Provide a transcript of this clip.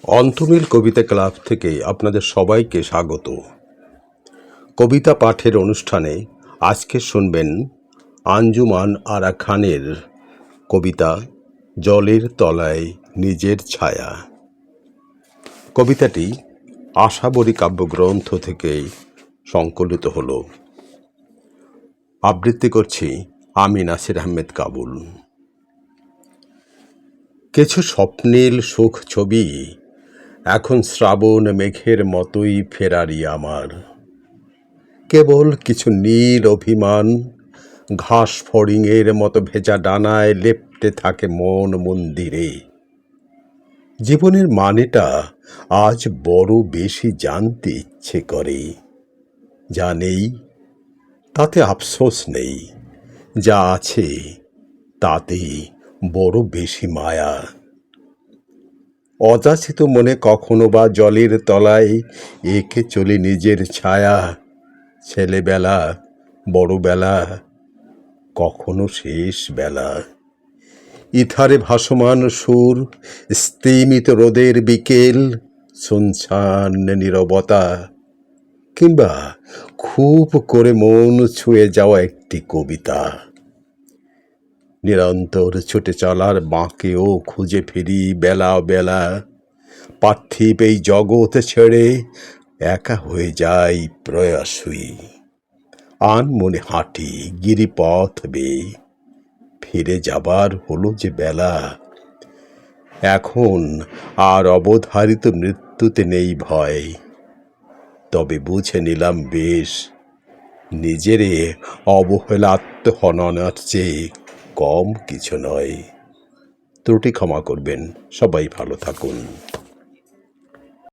অন্থমিল কবিতা club থেকে আপনাদের সবাইকে স্বাগত। কবিতা পাঠের অনুষ্ঠানে আজকে শুনবেন আঞ্জুমান আরা খানের কবিতা জলের তলায় নিজের ছায়া। কবিতাটি আশাবরী কাব্যগ্রন্থ থেকে সংকলিত হল। আবৃত্তি করছি আমি নাসির আহমেদ কাবুল। কিছু স্বপ্নীল সুখ ছবি এখন শ্রাবণ মেঘের মতোই ফেরারি আমার। কেবল কিছু নীল অভিমান ঘাস ফড়িংয়ের মতো ভেজা ডানায় লেপ্টে থাকে মন মন্দিরে। জীবনের মানেটা আজ বড় বেশি জানতে ইচ্ছে করে। যা নেই তাতে আফসোস নেই, যা আছে তাতে বড় বেশি মায়া। অযাচিত মনে কখনো বা জলের তলায় এঁকে চলে নিজের ছায়া। ছেলেবেলা, বড়বেলা, কখনো শেষ বেলা। ইথারে ভাসমান সুর, স্তিমিত রোদের বিকেল, শুনশান নীরবতা, কিংবা খুব করে মন ছুঁয়ে যাওয়া একটি কবিতা। নিরন্তর ছুটে চলার বাঁকেও খুঁজে ফিরি বেলা বেলা। পার্থিব এই জগৎ ছেড়ে একা হয়ে যাই প্রয়াসী। আনমনে হাঁটি গিরিপথ বেয়ে, ফিরে যাবার হলো যে বেলা। এখন আর অবধারিত মৃত্যুতে নেই ভয়, তবে বুঝে নিলাম বেশ নিজেরে অবহেলা আত্মহননার চেয়ে কম কিছু নয়। ত্রুটি ক্ষমা করবেন, সবাই ভালো থাকুন।